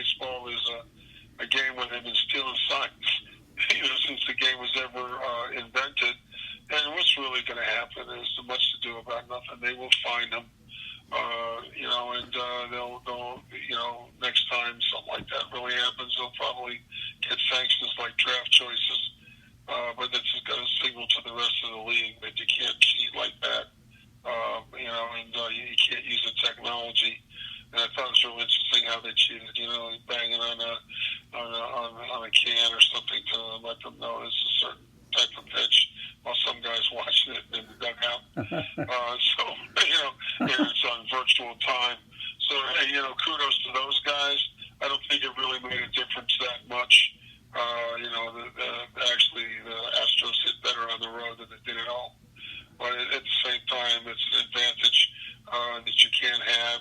baseball is a game where they've been stealing signs, since the game was ever invented. And what's really going to happen is much to do about nothing. They will find them, and they'll, next time something like that really happens, they'll probably get sanctions like draft choices. But this is going to signal to the rest of the league that you can't cheat like that, you can't use the technology. And I thought it was really interesting how they cheated, banging on a can or something to let them know it's a certain type of pitch, while some guys watching it in the dugout. And it's on virtual time. So, kudos to those guys. I don't think it really made a difference that much. Actually, the Astros hit better on the road than they did at all. But at the same time, it's an advantage that you can't have.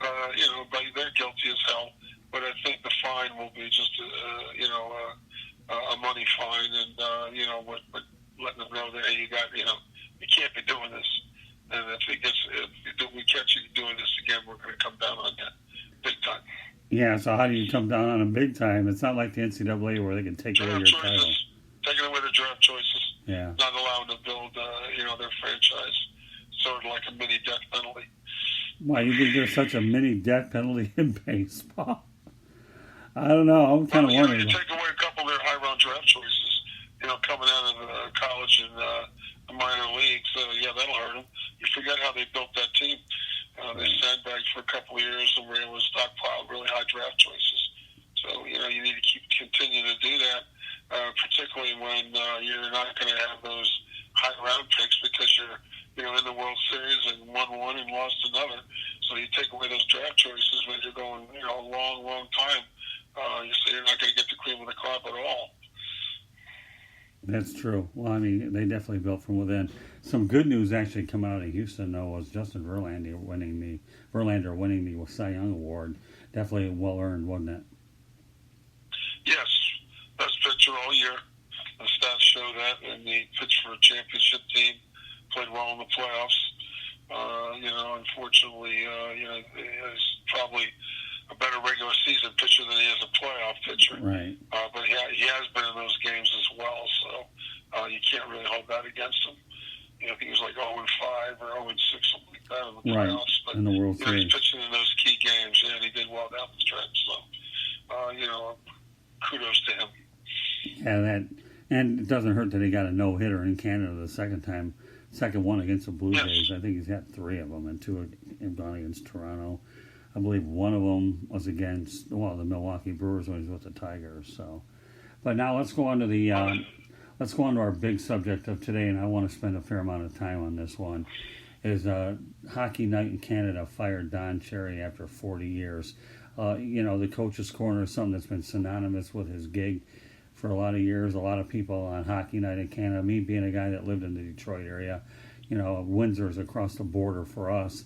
But they're guilty as hell. But I think the fine will be just, a money fine, and but letting them know that, hey, you can't be doing this. And if we catch you doing this again, we're going to come down on that big time. Yeah, so how do you come down on them big time? It's not like the NCAA where they can take away your title. Taking away the draft choices. Yeah. Not allowing to build, their franchise. Sort of like a mini death penalty. Why, you think there's such a mini death penalty in baseball? I don't know. I'm kind of wondering. You take away a couple of their high-round draft choices, coming out of college and the minor leagues. That'll hurt them. You forget how they built that team. They sandbagged for a couple of years and were able to stockpile really high draft choices. So, you need to continue to do that, particularly when you're not going to have those high-round picks because you're, in the World Series and won one and lost another. So you take away those draft choices when you're going, a long, long time. You're not going to get the cream of the crop at all. That's true. Well, I mean, they definitely built from within. Some good news actually coming out of Houston, though, was Justin Verlander winning the Cy Young Award. Definitely well earned, wasn't it? Yes, best pitcher all year. The stats show that, and he pitched for a championship team, played well in the playoffs. Unfortunately, he's probably a better regular season pitcher than he is a playoff pitcher. Right. But he has been in those games as well, so you can't really hold that against him. I think he was like 0-5 or 0-6, something like that in the playoffs. Right. But in the World Series. He's pitching in those key games, and he did well down the stretch. So, kudos to him. Yeah, and it doesn't hurt that he got a no-hitter in Canada the second one against the Blue Jays. I think he's had 3 of them, and 2 have gone against Toronto. I believe one of them was against the Milwaukee Brewers when he was with the Tigers. So, but now let's go on to our big subject of today, and I want to spend a fair amount of time on this one. Is Hockey Night in Canada fired Don Cherry after 40 years? The coach's corner is something that's been synonymous with his gig for a lot of years. A lot of people on Hockey Night in Canada, me being a guy that lived in the Detroit area, Windsor's across the border for us.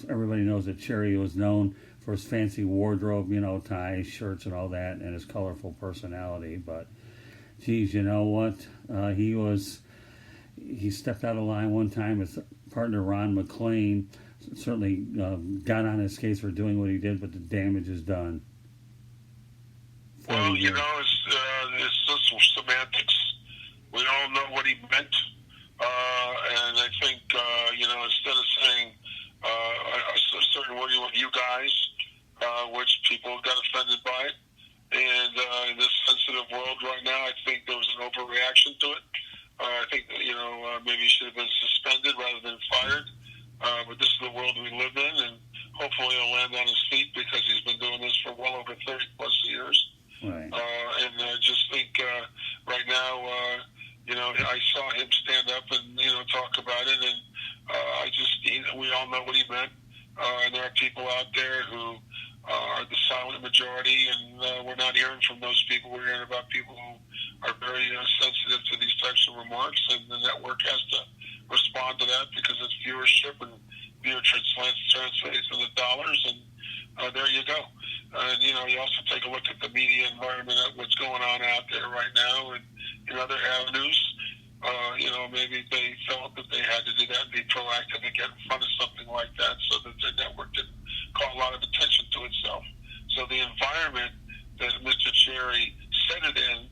Everybody knows that Cherry was known for his fancy wardrobe, ties, shirts, and all that, and his colorful personality. But, geez, you know what? He stepped out of line one time. His partner, Ron McLean, certainly got on his case for doing what he did, but the damage is done. Well, it's just semantics. We all know what he meant. And I think, instead of saying a certain word with you guys, which people got offended by it, and in this sensitive world right now, I think there was an overreaction to it. I think, maybe he should have been suspended rather than fired. But this is the world we live in, and hopefully he'll land on his feet because he's been doing this for well over 30-plus years. Right. And I just think right now, I saw him stand up and, talk about it, and we all know what he meant. And there are people out there who are the silent majority, and we're not hearing from those people. We're hearing about people who are very sensitive to these types of remarks, and the network has to respond to that because it's viewership, and viewership translates into dollars, and there you go. And, you also take a look at the media environment, at what's going on out there right now, and in other avenues. Maybe they felt that they had to do that and be proactive and get in front of something like that so that the network didn't call a lot of attention to itself. So the environment that Mr. Cherry set it in,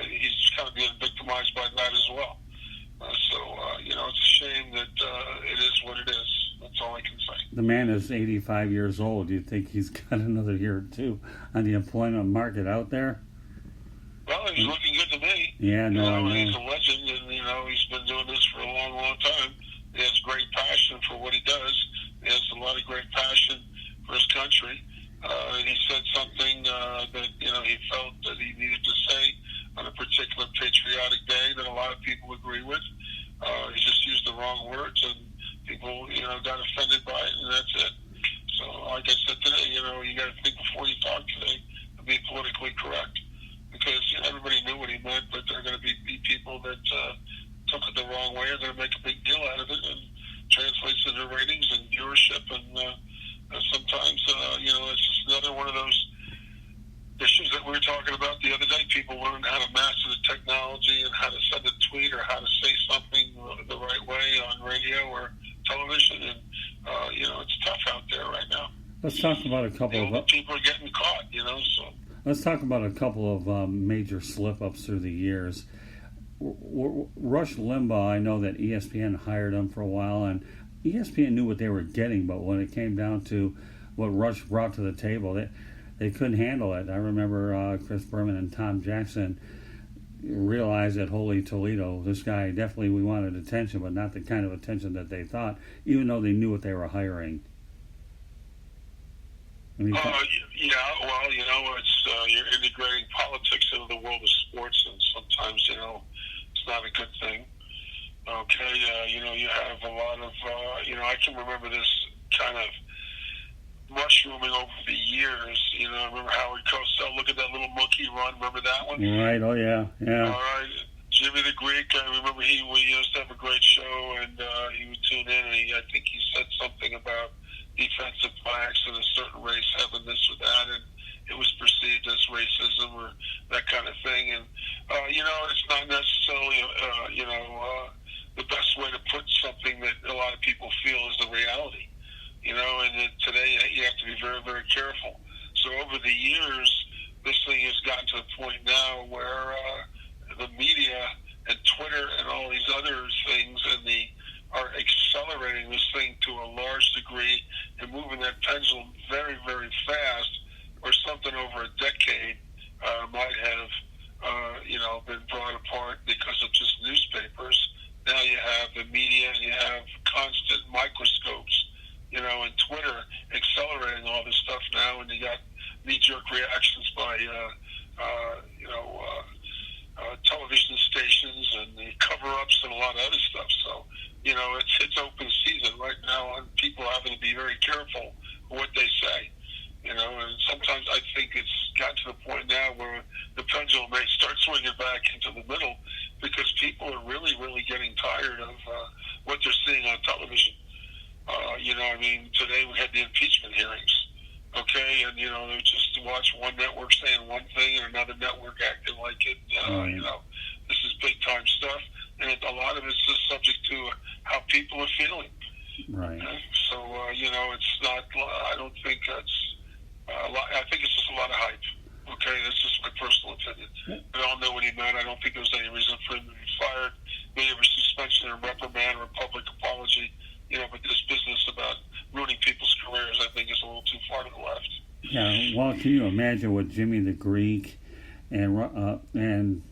he's kind of being victimized by that as well. It's a shame that it is what it is. That's all I can say. The man is 85 years old. Do you think he's got another year or two on the employment market out there? Well, he's looking good to me. Yeah, no, he's a legend, and he's been doing this for a long, long time. He has great passion for what he does. He has a lot of great passion for his country. And he said something that he felt that he needed to say on a particular patriotic day that a lot of people agree with. He just used the wrong words, and people got offended by it, and that's it. So, like I said today, you got to think before you talk today and be politically correct, because everybody knew what he meant, but there are going to be people that took it the wrong way are going to make a big deal out of it, and translates into ratings and viewership, and sometimes it's just another one of those issues that we were talking about the other day. People learn how to master the technology and how to send a tweet or how to say something the right way on radio or television, and it's tough out there right now. Let's talk about a couple of people are getting caught. So let's talk about a couple of major slip-ups through the years. Rush Limbaugh, I know that ESPN hired him for a while, and ESPN knew what they were getting, but when it came down to what Rush brought to the table, they couldn't handle it. I remember Chris Berman and Tom Jackson realized that holy Toledo, this guy definitely, we wanted attention, but not the kind of attention that they thought, even though they knew what they were hiring. It's you're integrating politics into the world of sports, and sometimes it's not a good thing. Okay, you have a lot of I can remember this kind of mushrooming over the years. I remember Howard Cosell. Look at that little monkey run. Remember that one? Right. Oh yeah. All right. Jimmy the Greek. I remember we used to have a great show, and he would tune in, and I think he said something about defensive backs in a certain race having this or that, and it was perceived as racism or that kind of thing. And it's not necessarily the best way to put something that a lot of people feel is the reality. And today you have to be very, very careful. So over the years, this thing has gotten to the point now where the media and Twitter and all these other things are accelerating this thing to a large degree and moving that pendulum very, very fast, or something over a decade might have been brought apart because of just newspapers. Now you have the media and you have constant microscopes, and Twitter accelerating all this stuff now, and you got knee-jerk reactions by, television stations and the cover-ups and a lot of other stuff. So, it's open season right now, and people are having to be very careful what they say. And sometimes I think it's gotten to the point now where the pendulum may start swinging back into the middle, because people are really, really getting tired of what they're seeing on television. Today we had the impeachment hearings, okay, and they just watch one network saying one thing and another network acting like it. This is big time stuff, and a lot of it's just subject to how people are feeling. Right. Okay? So it's not. I don't think that's. I think it's just a lot of hype. Okay, that's just my personal opinion. We all know what he meant. I don't think there was any reason for him to be fired. Maybe a suspension or reprimand or a public apology. But this business about ruining people's careers, I think, is a little too far to the left. Yeah. Well, can you imagine what Jimmy the Greek and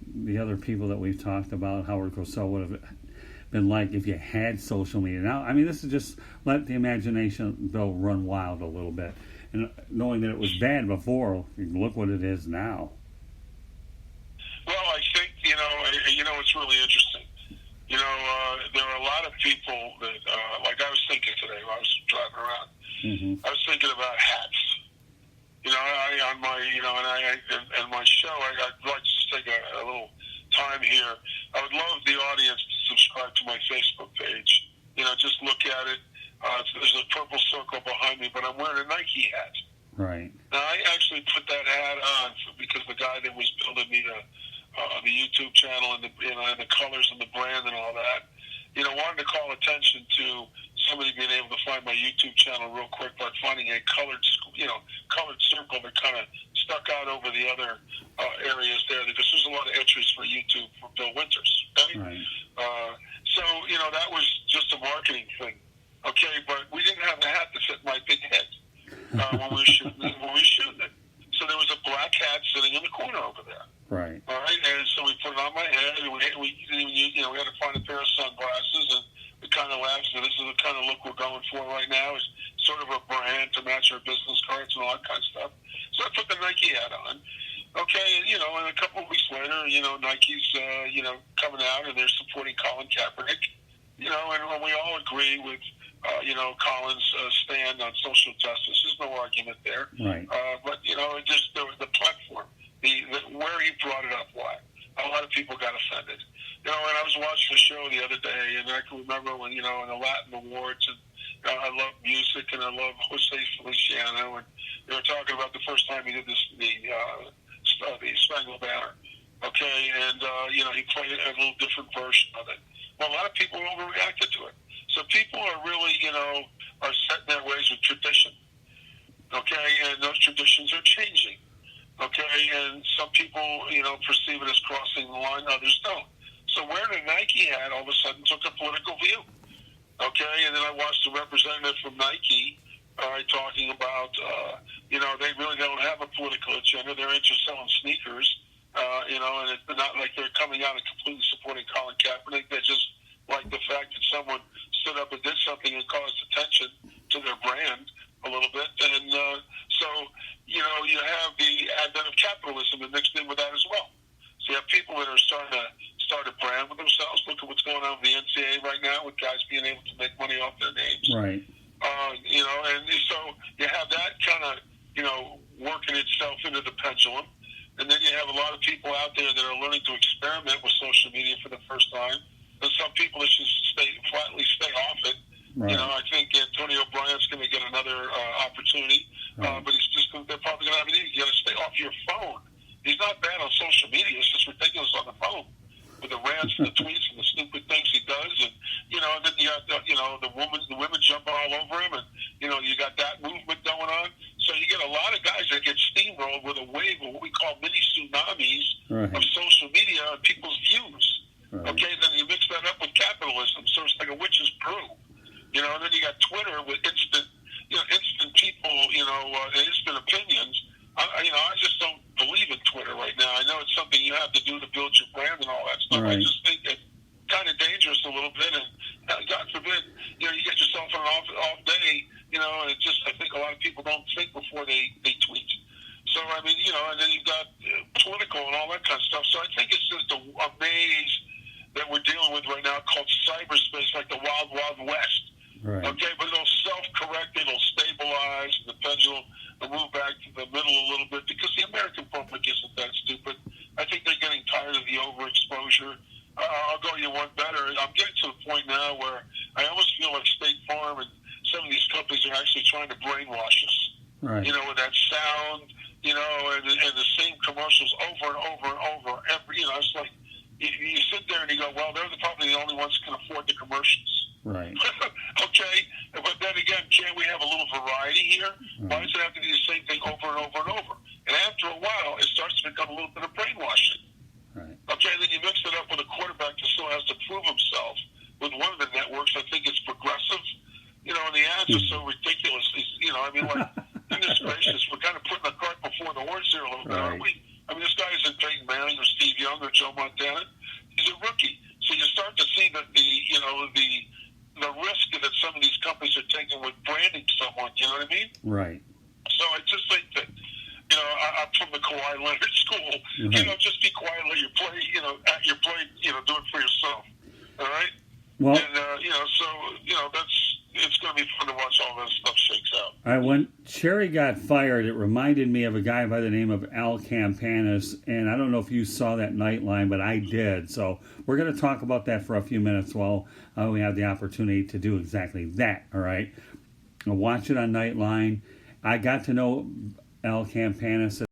the other people that we've talked about, Howard Cosell, would have been like if you had social media? Now, this is just let the imagination go run wild a little bit. And knowing that it was bad before, look what it is now. Well, I think, it's really interesting. There are a lot of people that, like I was thinking today when I was driving around, I was thinking about hats. On my, and my show, I'd like to just take a little time here. I would love the audience to subscribe to my Facebook page. Just look at it. There's a purple circle behind me, but I'm wearing a Nike hat. Right. Now, I actually put that hat on because the guy that was building me the YouTube channel and the colors and the brand and all that, wanted to call attention to somebody being able to find my YouTube channel real quick by finding a colored colored circle that kind of stuck out over the other areas there, because there's a lot of entries for YouTube for Bill Winters. Okay? Right. So that was just a marketing thing. Okay, but we didn't have the hat to fit my big head when we were shooting it. So there was a black hat sitting in the corner over there. Right. All right, and so we put it on my head, and we had to find a pair of sunglasses, and we kind of laughed. So this is the kind of look we're going for right now. Is sort of a brand to match our business cards and all that kind of stuff. So I put the Nike hat on. Okay, and a couple of weeks later, Nike's coming out and they're supporting Colin Kaepernick. And we all agree with Colin's stand on social justice. There's no argument there. Right. But just the platform, where he brought it up, why a lot of people got offended. And I was watching the show the other day, and I can remember when in the Latin Awards, and I love music and I love Jose Feliciano, and they were talking about the first time he did the Spangled Banner. Okay, and he played a little different version of it. Well, a lot of people overreacted to it. So people are really, are set in their ways with tradition. Okay, and those traditions are changing. Okay, and some people, perceive it as crossing the line, others don't. So wearing a Nike hat all of a sudden took a political view. Okay, and then I watched a representative from Nike talking about, they really don't have a political agenda. They're into selling sneakers, and it's not like they're coming out and completely supporting Colin Kaepernick. They just like the fact that someone stood up and did something and caused attention to their brand a little bit. And so, you have the advent of capitalism and mixed in with that as well. So you have people that are starting to start a brand with themselves. Look at what's going on with the NCAA right now, with guys being able to make money off their names. Right. And so you have that kind of, working itself into the pendulum. And then you have a lot of people out there that are learning to experiment with social media for the first time. And some people that should flatly stay off it. Right. I think Antonio Bryant's going to get another opportunity, right. But they're probably going to have an easy. You got to stay off your phone. He's not bad on social media. It's just ridiculous on the phone with the rants and the tweets and the stupid things he does. And then you got the women jumping all over him, and you got that movement going on. So you get a lot of guys that get steamrolled with a wave of what we call mini tsunamis right. of social media and people's views. Right. Okay, then you mix that up with capitalism, so it's like a witch's brew. And then you got Twitter with instant people, instant opinions. I just don't believe in Twitter right now. I know it's something you have to do to build your brand and all that stuff. Right. I just think it's kind of dangerous a little bit, and God forbid, you get yourself on an off day, and it just, I think a lot of people don't think before they tweet. So, and then you've got political and all that kind of stuff. So I think it's just a maze that we're dealing with right now called cyberspace, like the Wild Wild West. Right. Okay, but it'll self-correct, it'll stabilize, the pendulum will move back to the middle a little bit, because the American public isn't that stupid. I think they're getting tired of the overexposure. I'll go you one better. I'm getting to the point now where I almost feel like State Farm and some of these companies are actually trying to brainwash us. Right. With that sound, and the same commercials over and over and over. It's like you sit there and you go, well, they're probably the only ones who can afford the commercials. Right. Okay, but then again, can't we have a little variety here? Right. Why does it have to be the same thing over and over and over? And after a while, it starts to become a little bit of brainwashing. Right. Okay, then you mix it up with a quarterback that still has to prove himself with one of the networks. I think it's progressive, and the ads are so ridiculous. Like, goodness gracious, we're kind of putting the cart before the horse here a little bit, aren't we? This guy isn't Peyton Manning or Steve Young or Joe Montana. He's a rookie. So you start to see the risk that some of these companies are taking with branding someone, you know what I mean? Right. So I just think that, I'm from the Kawhi Leonard school. Right. Just be quiet, let your play, at your play, do it for yourself. All right? Well, and, it's going to be fun to watch all this stuff shakes out. When Cherry got fired, it reminded me of a guy by the name of Al Campanis, and I don't know if you saw that Nightline, but I did. So we're going to talk about that for a few minutes while we have the opportunity to do exactly that, all right? I'll watch it on Nightline. I got to know Al Campanis